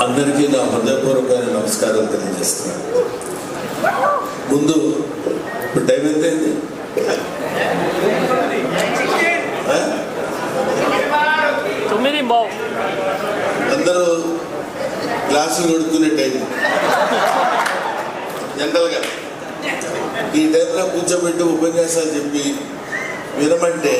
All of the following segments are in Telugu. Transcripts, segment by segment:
అందరికీ నా హృదయపూర్వకమైన నమస్కారాలు తెలియజేస్తున్నాను. ముందు ఇప్పుడు టైం ఎంతైంది? అందరూ గ్లాసులు కొడుకునే టైం. జనరల్గా ఈ టైంలో కూర్చోబెట్టి ఉపన్యాసాలు చెప్పి వినమంటే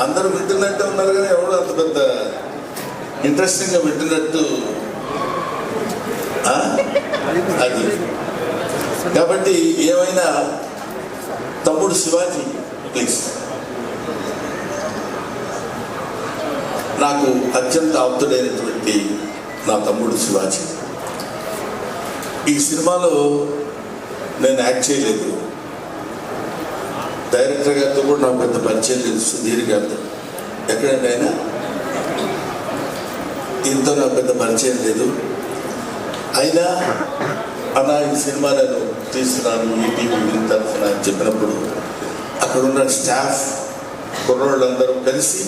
అందరూ వింటున్నట్టు ఉన్నారు, కానీ ఎవరు అంత పెద్ద ఇంట్రెస్టింగ్గా వింటున్నట్టు అది. కాబట్టి ఏమైనా తమ్ముడు శివాజీ ప్లీజ్. నాకు అత్యంత ఆప్తుడైనటువంటి నా తమ్ముడు శివాజీ. ఈ సినిమాలో నేను యాక్ట్ చేయలేదు, డైరెక్టర్ గారితో కూడా నాకు పెద్ద పరిచయం లేదు, సుధీర్ గారితో. ఎక్కడండి ఆయన? దీంతో నాకు పెద్ద పరిచయం లేదు. అయినా అలా ఈ సినిమా నేను తీస్తున్నాను ఈటీవీ తరఫున అని చెప్పినప్పుడు అక్కడ ఉన్న స్టాఫ్ కుర్రోళ్ళందరూ కలిసి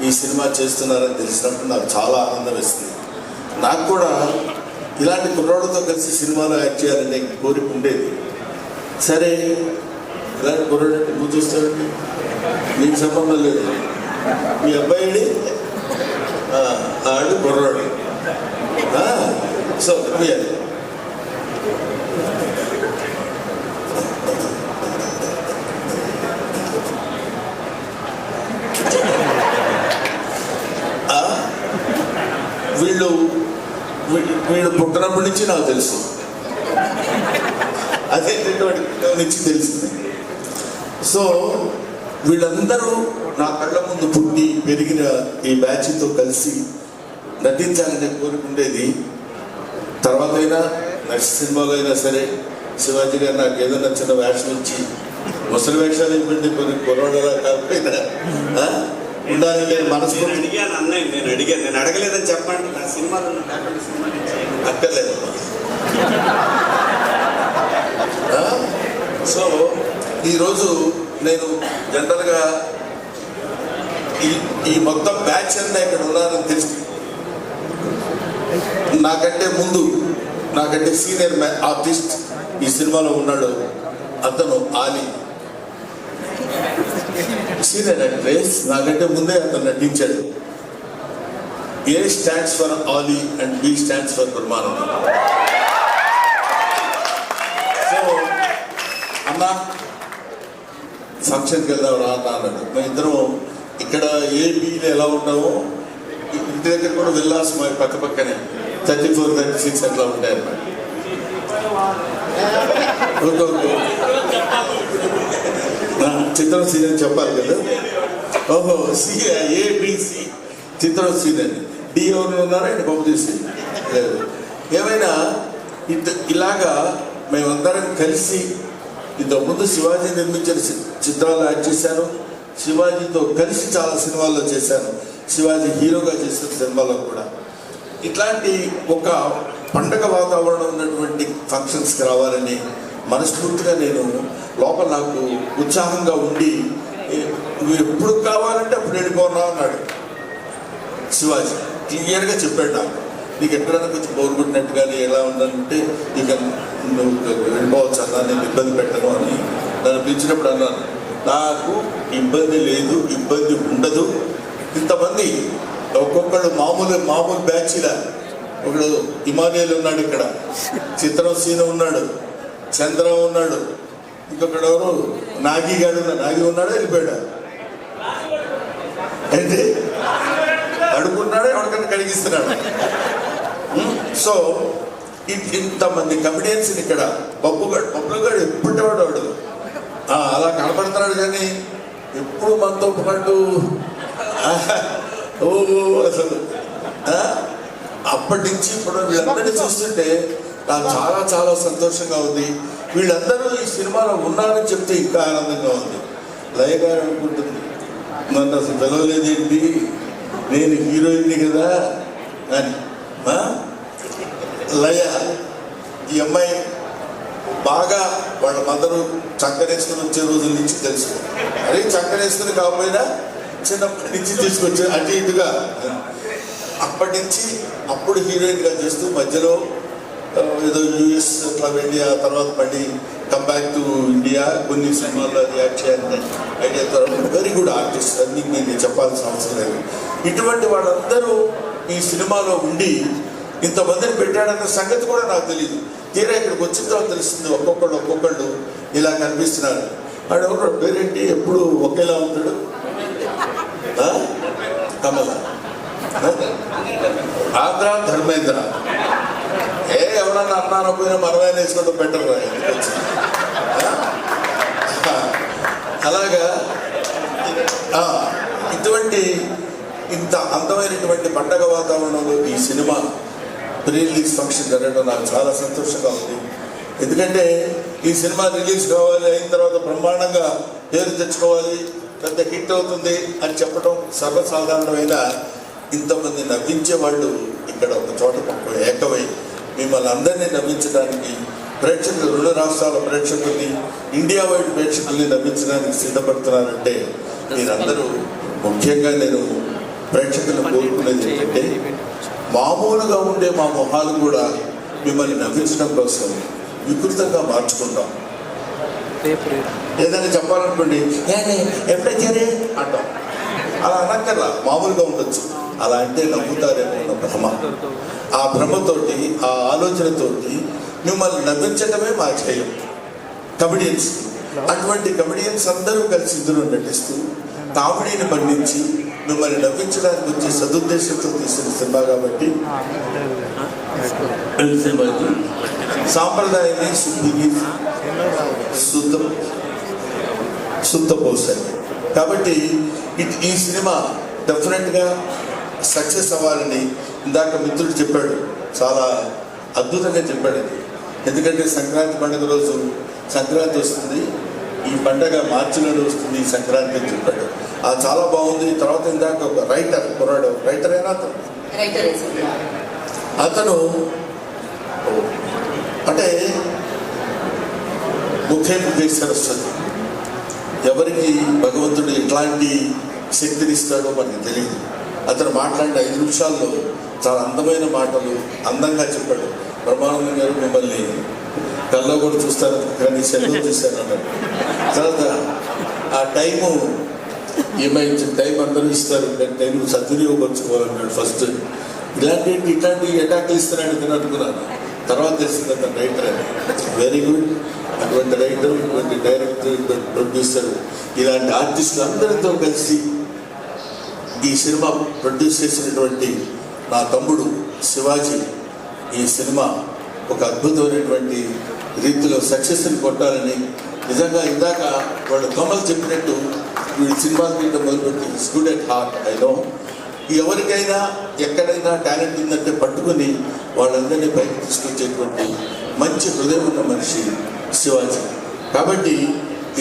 ఈ సినిమా చేస్తున్నారని తెలిసినప్పుడు నాకు చాలా ఆనందం వేస్తుంది. నాకు కూడా ఇలాంటి కుర్రోళ్ళతో కలిసి సినిమాలో యాక్ట్ చేయాలని కోరిక ఉండేది. సరే, ఇలాంటి కుర్రోడు నువ్వు చూస్తాడండి, నీకు సంబంధం లేదు, మీ అబ్బాయిని ఆడు కుర్రోడు, సో వీళ్ళు పుట్టినప్పటి నుంచి నాకు తెలుసు, అదే నుంచి తెలిసింది. సో వీళ్ళందరూ నా కళ్ళ ముందు పుట్టి పెరిగిన ఈ బ్యాచ్తో కలిసి నటించాలనే కోరుకుండేది. తర్వాత అయినా నెక్స్ట్ సినిమాలో అయినా సరే శివాజీ గారు నాకు ఏదైనా చిన్న వేషం ఇచ్చి, ముసలి వేషాలు ఇవ్వండి, కొన్ని కుర్రోడలా కాకపోయినా ఉండాలి. నేను మనసు అడిగాను అన్నయ్య, నేను అడగలేదని చెప్పండి. నా సినిమాలో అక్కర్లేదు. సో ఈరోజు నేను జనరల్గా ఈ మొత్తం బ్యాచ్ అంతా ఇక్కడ ఉన్నారని తెలిసి, నాకంటే ముందు నాకంటే సీనియర్ ఆర్టిస్ట్ ఈ సినిమాలో ఉన్నాడు, అతను ఆలీ. సీనియర్ యాక్ట్రెస్, నాకంటే ముందే అతను నటించాడు. A stands for Ali and B stands for Brahmanandam. So అన్న ఫంక్షన్కి వెళ్దాం రా అన్నాడు. మేము ఇద్దరం ఇక్కడ ఏబీలో ఎలా ఉంటామో ఇంటి దగ్గర కూడా విల్లాస్ మా పక్క పక్కనే 34, 36 అట్లా ఉంటాయి అన్నమాట. చిత్రం సీన్ అని చెప్పాలి కదా. ఓహో, ఏబిసి చిత్రం సీన్ అని. డి ఎవరు ఉన్నారా ఆయన పంపు చేసి లేదు. ఏమైనా ఇలాగా మేమందరం కలిసి ఇంతకుముందు శివాజీ నిర్మించిన చిత్రాలు యాక్ట్ చేశాను, శివాజీతో కలిసి చాలా సినిమాల్లో చేశాను, శివాజీ హీరోగా చేసిన సినిమాలో కూడా. ఇట్లాంటి ఒక పండగ వాతావరణం ఉన్నటువంటి ఫంక్షన్స్కి రావాలని మనస్ఫూర్తిగా నేను లోపల నాకు ఉత్సాహంగా ఉండి, నువ్వు ఎప్పుడు కావాలంటే అప్పుడు వెళ్ళిపోనా అన్నాడు శివాజీ. క్లియర్గా చెప్పాడు నాకు, నీకు ఎక్కడైనా కొంచెం బోర్ కొట్టినట్టు కానీ ఎలా ఉందంటే ఇక నువ్వు వెళ్ళిపోవచ్చు అన్నా, నేను ఇబ్బంది పెట్టను అని నన్ను పిలిచినప్పుడు అన్నాను. నాకు ఇబ్బంది లేదు, ఇబ్బంది ఉండదు. ఇంతమంది ఒక్కొక్కడు మామూలు బ్యాచ్లా, ఒకడు ఇమానియల్ ఉన్నాడు, ఇక్కడ చిత్రం సీన ఉన్నాడు, చంద్ర ఉన్నాడు, ఇంకొకడు ఎవరు నాగి గాడు నాగి ఉన్నాడా వెళ్ళిపోయాడా అయితే అడుగున్నాడు, ఎవరికైనా కడిగిస్తున్నాడు. సో ఇంతమంది కమిడియన్స్ ఇక్కడ. పప్పుగాడు ఎప్పుడు వాడు అలా కనపడుతున్నాడు, కానీ ఎప్పుడు మనతో పాటు అసలు అప్పటి నుంచి ఇప్పుడు వీళ్ళందరినీ చూస్తుంటే నాకు చాలా చాలా సంతోషంగా ఉంది. వీళ్ళందరూ ఈ సినిమాలో ఉన్నారని చెప్తే ఇంకా ఆనందంగా ఉంది. లయ గారు అనుకుంటుంది, నన్ను అసలు పిలవలేదేంటి, నేను హీరోయిన్ని కదా అని. లయ ఈ అమ్మాయి బాగా వాళ్ళ మదరు చక్కరేసుకుని వచ్చే రోజుల నుంచి తెలుసు. అదే చక్కరేసుకుని కాకపోయినా చిన్నప్పటి నుంచి తీసుకొచ్చి అటు ఇటుగా అప్పటి నుంచి అప్పుడు హీరోయిన్గా చేస్తూ మధ్యలో ఏదో యూఎస్ అట్లా వెళ్ళి ఆ తర్వాత మళ్ళీ కమ్బ్యాక్ టు ఇండియా కొన్ని సినిమాల్లో అది యాక్ట్ చేయాలని ఐడియా తర్వాత వెరీ గుడ్ ఆర్టిస్ట్, అన్ని నేను చెప్పాల్సిన అవసరం లేదు. ఇటువంటి వాళ్ళందరూ ఈ సినిమాలో ఉండి ఇంతమందిని పెట్టాడన్న సంగతి కూడా నాకు తెలియదు. తీరా ఇక్కడికి వచ్చిన తర్వాత తెలుస్తుంది ఒక్కొక్కళ్ళు ఇలా కనిపిస్తున్నారు. వాడు ఎవరు పేరేంటి, ఎప్పుడు ఒకేలా ఉంటాడు, కమల, ఆంధ్ర ధర్మేంద్ర. ఎవరన్నా అన్నారో పోయినా మనమైనా వేసుకోవడం బెటర్ రా. అలాగా ఇటువంటి ఇంత అందమైనటువంటి పండగ వాతావరణంలో ఈ సినిమా ప్రీ రిలీజ్ ఫంక్షన్ జరగడం నాకు చాలా సంతోషంగా ఉంది. ఎందుకంటే ఈ సినిమా రిలీజ్ కావాలి, అయిన తర్వాత బ్రహ్మాండంగా పేరు తెచ్చుకోవాలి, పెద్ద హిట్ అవుతుంది అని చెప్పడం సర్వసాధారణమైన ఇంతమంది నవ్వించే వాళ్ళు ఇక్కడ ఒక చోట ఏకమై మిమ్మల్ని అందరినీ నవ్వించడానికి ప్రేక్షకులు, 2 రాష్ట్రాల ప్రేక్షకుల్ని, ఇండియా వైడ్ ప్రేక్షకుల్ని నవ్వించడానికి సిద్ధపడుతున్నారంటే మీరందరూ, ముఖ్యంగా నేను ప్రేక్షకులను కోరుకునేది ఏంటంటే మామూలుగా ఉండే మా మొహాలు కూడా మిమ్మల్ని నవ్వించడం కోసం వికృతంగా మార్చుకుంటాం. ఏదైనా చెప్పాలనుకోండి, ఎప్పుడైతే అంటాం, అలా అనక్కర్లా, మామూలుగా ఉండొచ్చు. అలా అంటే నవ్వుతారేమో అన్న భ్రమ, ఆ భ్రమతోటి, ఆ ఆలోచనతోటి మిమ్మల్ని నవ్వించటమే మా ధ్యేయం కమెడియన్స్. అటువంటి కమెడియన్స్ అందరూ కలిసి ఇందులో నటిస్తూ కామెడీని పండించి మిమ్మల్ని నవ్వించడానికి వచ్చే సదుద్దేశంతో తీసిన సినిమా కాబట్టి సాంప్రదాయాన్ని శుద్ధికి శుద్ధపోసాయి. కాబట్టి ఈ సినిమా డెఫినెట్గా సక్సెస్ అవ్వాలని ఇందాక మిత్రుడు చెప్పాడు, చాలా అద్భుతంగా చెప్పాడు. ఎందుకంటే సంక్రాంతి పండుగ రోజు, సంక్రాంతి వస్తుంది, ఈ పండగ మార్చిలోనే వస్తుంది సంక్రాంతి అని చెప్పాడు. అది చాలా బాగుంది. తర్వాత ఇందాక ఒక రైటర్ కుర్రాడు, రైటర్ అయినా అతను అంటే ముఖ్య సరస్వతి, ఎవరికి భగవంతుడు ఎట్లాంటి శక్తిని ఇస్తాడో మనకి తెలియదు. అతను మాట్లాడిన 5 నిమిషాల్లో చాలా అందమైన మాటలు అందంగా చెప్పాడు. బ్రహ్మానందం గారు మిమ్మల్ని కల్లో కూడా చూస్తారు కానీ సెలవు చూశాను అన్నాడు. తర్వాత ఆ టైము ఏమైంది, టైం అందరూ ఇస్తారు కానీ టైం సద్వినియోగపరచుకోవాలన్నాడు ఫస్ట్. ఇట్లాంటి అటాక్లు ఇస్తున్నాడు నేను అనుకున్నాను. తర్వాత తెలిసింది అతను రైటర్ అని. Very good. అటువంటి రైటర్, ఇటువంటి డైరెక్టర్, ఇటువంటి ప్రొడ్యూసర్, ఇలాంటి ఆర్టిస్టులు అందరితో కలిసి ఈ సినిమా ప్రొడ్యూస్ చేసినటువంటి నా తమ్ముడు శివాజీ ఈ సినిమా ఒక అద్భుతమైనటువంటి రీతిలో సక్సెస్ని కొట్టాలని, నిజంగా ఇందాక వాళ్ళు కమల్ చెప్పినట్టు వీడి సినిమాలు తీయడం మొదలుపెట్టి it's good at heart. I know ఎవరికైనా ఎక్కడైనా టాలెంట్ ఉందంటే పట్టుకుని వాళ్ళందరినీ పైకి తీసుకొచ్చేటువంటి మంచి హృదయం ఉన్న మనిషి శివాజీ. కాబట్టి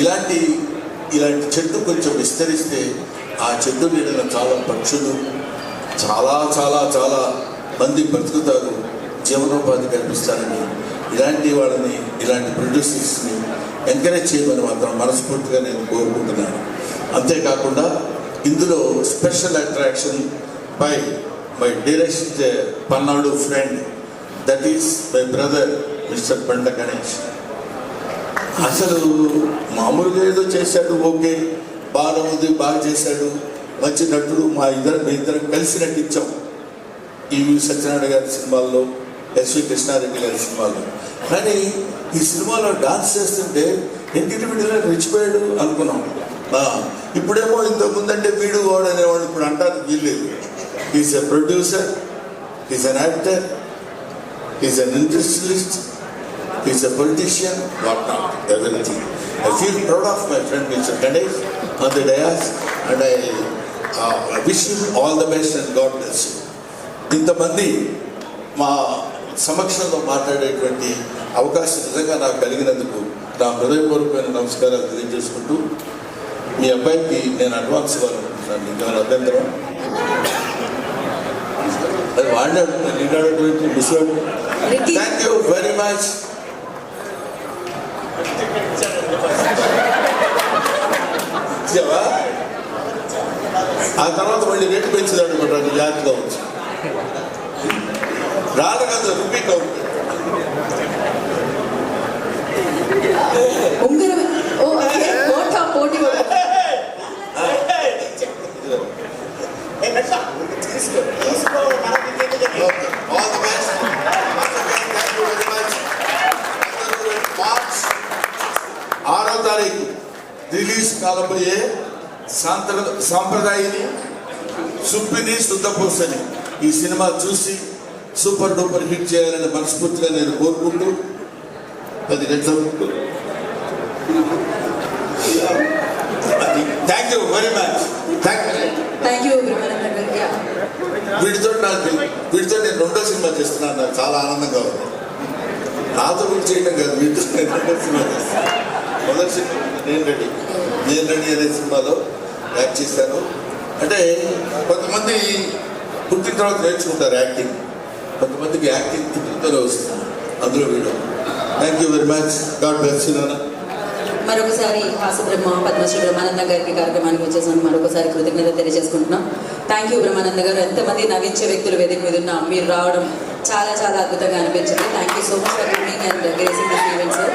ఇలాంటి చెట్టు కొంచెం విస్తరిస్తే ఆ చెట్టు నీడన చాలా పక్షులు, చాలా చాలా చాలా మంది బ్రతుకుతారు, జీవనోపాధి కల్పిస్తారని, ఇలాంటి వాళ్ళని, ఇలాంటి ప్రొడ్యూసర్స్ని ఎంకరేజ్ చేయమని మాత్రం మనస్ఫూర్తిగా నేను కోరుకుంటున్నాను. అంతేకాకుండా ఇందులో special attraction by my dearest పన్నాడు friend, that is my brother mister Banda Ganesh. అసలు మామూలుగా ఏదో చేశాడు, ఓకే, బాగా ఉంది, బాగా చేశాడు, మంచి నటుడు. మీ ఇద్దరం కలిసి నటించాం ఈవి సత్యనారాయణ గారి సినిమాల్లో, ఎస్వి కృష్ణారెడ్డి గారి సినిమాల్లో. కానీ ఈ సినిమాలో డాన్స్ చేస్తుంటే ఇంటికి వీడిలో రెచ్చిపోయాడు అనుకున్నాం. ఇప్పుడేమో ఇంతకుముందంటే వీడు వాడు అనేవాడు, ఇప్పుడు అంటారు వీల్లేదు. Is a producer, is an actor, is an industrialist, is a politician, what not, everything. I feel proud of my friend Mr. Ganesh on the dais and I wish him all the best and God bless you. ఇంతమంది మా సమక్షంలో మాట్లాడేటువంటి అవకాశం నిజంగా నాకు కలిగినందుకు నా హృదయపూర్వకమైన నమస్కారాలు తెలియజేసుకుంటూ, మీ అబ్బాయికి నేను అడ్వాన్స్ ఇవ్వాలనుకుంటున్నాను. ఇంకా అభ్యంతరం అది వాడినాడు, నేను మిస్వాడు. Thank you very much. ఆ తర్వాత మళ్ళీ రేటు పెంచుదాడు అనమాట, జాగ్రత్తగా వచ్చి రాదు కదా రిపీట్ అవుతుంది. ఉంగరం ఓ ఓటా పోటీ పడుతుంది. Okay, all the best. Once again, thank you very much. March 6వ తారీఖు రిలీజ్ కాబోయే సాంప్రదాయని సుప్పిని శుద్ధపూసని ఈ సినిమా చూసి సూపర్ డూపర్ హిట్ చేయాలని మనస్ఫూర్తిగా నేను కోరుకుంటూ 10 గంటల thank you very much. Thank you Brahmananda గారు. వీటితో నేను రెండో సినిమా చేస్తున్నాను. నాకు చాలా ఆనందంగా ఉంది. నాతో కూడా చేయడం కాదు, వీటితో నేను రెండో సినిమా చేస్తాను. మొదటి సినిమా నేను రెడీ అనే సినిమాలో యాక్ట్ చేశాను. అంటే కొంతమంది పుట్టిన తర్వాత నేర్చుకుంటారు యాక్టింగ్, కొంతమందికి యాక్టింగ్ పుట్టినతోనే వస్తుంది. అందులో వీడు. Thank you very much. God bless you నాన్న. మరొకసారి హాస్యబ్రహ్మ పద్మశ్రీ బ్రహ్మానంద గారికి కార్యక్రమానికి వచ్చేసాను. మరొకసారి కృతజ్ఞత తెలియజేసుకుంటున్నాం. థ్యాంక్ యూ బ్రహ్మానంద గారు. ఎంతమంది నవ్వించే వ్యక్తులు వేదిక మీద ఉన్నా మీరు రావడం చాలా చాలా అద్భుతంగా అనిపించింది. Thank you so much for coming and gracing this event sir.